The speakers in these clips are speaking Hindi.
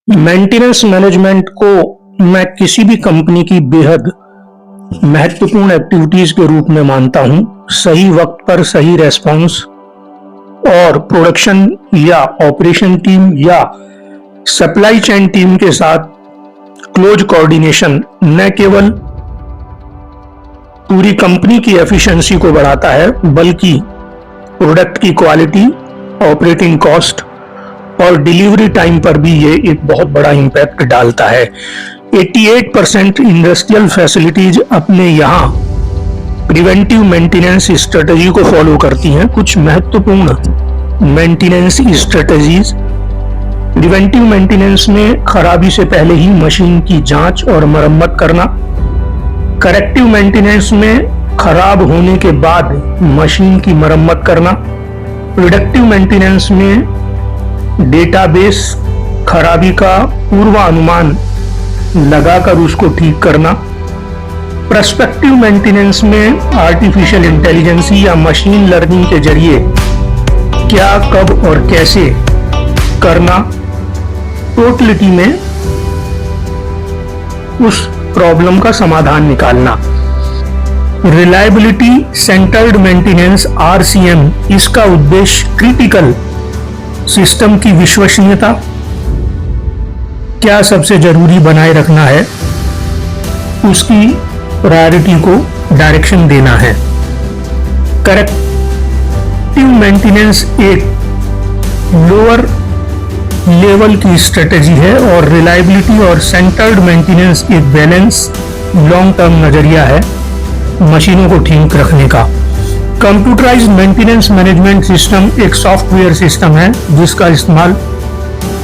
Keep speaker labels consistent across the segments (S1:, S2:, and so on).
S1: मेंटेनेंस मैनेजमेंट को मैं किसी भी कंपनी की बेहद महत्वपूर्ण एक्टिविटीज के रूप में मानता हूं। सही वक्त पर सही रेस्पॉन्स और प्रोडक्शन या ऑपरेशन टीम या सप्लाई चेन टीम के साथ क्लोज कोऑर्डिनेशन न केवल पूरी कंपनी की एफिशिएंसी को बढ़ाता है बल्कि प्रोडक्ट की क्वालिटी, ऑपरेटिंग कॉस्ट और डिलीवरी टाइम पर भी ये एक बहुत बड़ा इंपैक्ट डालता है। 88% इंडस्ट्रियल फैसिलिटीज अपने यहाँ प्रिवेंटिव मेंटेनेंस स्ट्रेटजी को फॉलो करती हैं। कुछ महत्वपूर्ण मेंटेनेंस स्ट्रेटजीज। प्रिवेंटिव मेंटेनेंस में खराबी से पहले ही मशीन की जांच और मरम्मत करना। करेक्टिव मेंटेनेंस में खराब होने के बाद मशीन की मरम्मत करना। प्रिडिक्टिव मेंटेनेंस में डेटाबेस खराबी का पूर्वानुमान लगाकर उसको ठीक करना। प्रोस्पेक्टिव मेंटेनेंस में आर्टिफिशियल इंटेलिजेंस या मशीन लर्निंग के जरिए क्या, कब और कैसे करना। टोटलिटी में उस प्रॉब्लम का समाधान निकालना। रिलायबिलिटी सेंटर्ड मेंटेनेंस RCM, इसका उद्देश्य क्रिटिकल सिस्टम की विश्वसनीयता, क्या सबसे जरूरी बनाए रखना है, उसकी प्रायोरिटी को डायरेक्शन देना है। करेक्टिव मेंटेनेंस एक लोअर लेवल की स्ट्रेटेजी है और रिलायबिलिटी और सेंटर्ड मेंटेनेंस एक बैलेंस लॉन्ग टर्म नजरिया है मशीनों को ठीक रखने का। कंप्यूटराइज्ड मेंटेनेंस मैनेजमेंट सिस्टम एक सॉफ्टवेयर सिस्टम है जिसका इस्तेमाल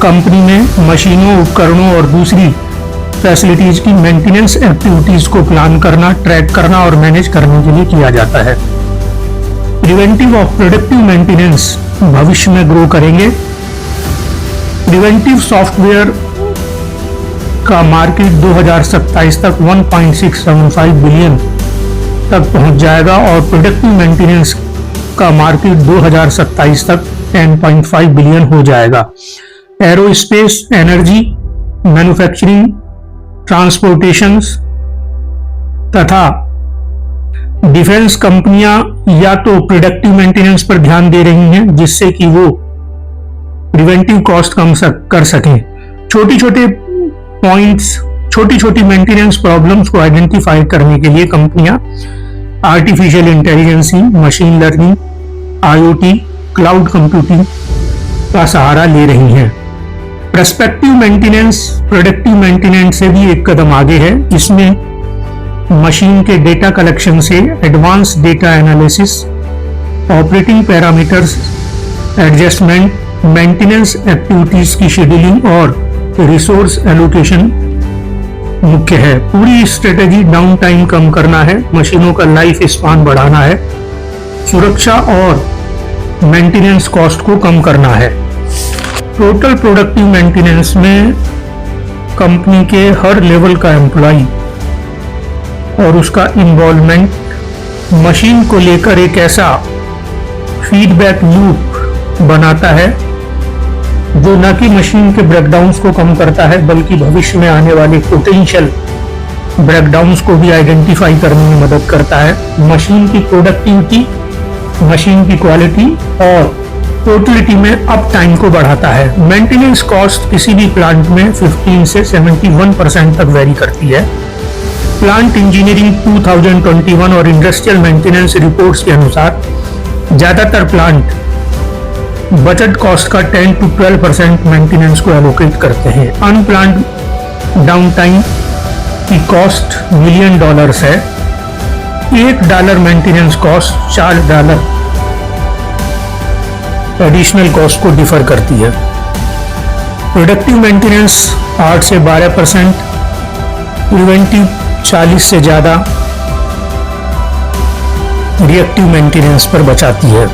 S1: कंपनी में मशीनों, उपकरणों और दूसरी फैसिलिटीज की मेंटेनेंस एक्टिविटीज को प्लान करना, ट्रैक करना और मैनेज करने के लिए किया जाता है। प्रिवेंटिव और प्रिडिक्टिव मेंटेनेंस भविष्य में ग्रो करेंगे। प्रिवेंटिव सॉफ्टवेयर का मार्केट 2027 तक 1.675 बिलियन तक पहुंच जाएगा और प्रोडक्टिव मेंटेनेंस का मार्केट 2027 तक 10.5 बिलियन हो जाएगा। एरोस्पेस, एनर्जी, मैन्युफैक्चरिंग, ट्रांसपोर्टेशन तथा डिफेंस कंपनियां या तो प्रोडक्टिव मेंटेनेंस पर ध्यान दे रही हैं जिससे कि वो प्रिवेंटिव कॉस्ट कम कर सकें। छोटी छोटी मेंटेनेंस प्रॉब्लम्स को आइडेंटिफाई करने के लिए कंपनियां artificial intelligence, machine learning, IoT, cloud computing का सहारा ले रही हैं। प्रोस्पेक्टिव मेंटेनेंस प्रोडक्टिव मेंटेनेंस से भी एक कदम आगे है। इसमें मशीन के डेटा कलेक्शन से advance data analysis, operating parameters adjustment, maintenance activities की शेड्यूलिंग और रिसोर्स एलोकेशन मुख्य है। पूरी स्ट्रेटेजी डाउन टाइम कम करना है, मशीनों का लाइफ स्पान बढ़ाना है, सुरक्षा और मेंटेनेंस कॉस्ट को कम करना है। टोटल प्रोडक्टिव मेंटेनेंस में कंपनी के हर लेवल का एम्प्लॉय और उसका इन्वॉल्वमेंट मशीन को लेकर एक ऐसा फीडबैक लूप बनाता है जो न कि मशीन के ब्रेकडाउन्स को कम करता है बल्कि भविष्य में आने वाले पोटेंशियल ब्रेकडाउन्स को भी आइडेंटिफाई करने में मदद करता है। मशीन की प्रोडक्टिविटी, मशीन की क्वालिटी और टोटलिटी में अप टाइम को बढ़ाता है। मेंटेनेंस कॉस्ट किसी भी प्लांट में 15 से 71% तक वेरी करती है। प्लांट इंजीनियरिंग 2021 और इंडस्ट्रियल मेंटेनेंस रिपोर्ट्स के अनुसार ज्यादातर प्लांट बजट कॉस्ट का 10 to 12% मेंटेनेंस को एलोकेट करते हैं। अनप्लान्ड डाउन टाइम की कॉस्ट $1 मिलियन है। $1 मेंटेनेंस कॉस्ट $4 एडिशनल कॉस्ट को डिफर करती है। प्रोडक्टिव मेंटेनेंस 8 से 12%, प्रिवेंटिव 40 से ज्यादा, रिएक्टिव मेंटेनेंस पर बचाती है।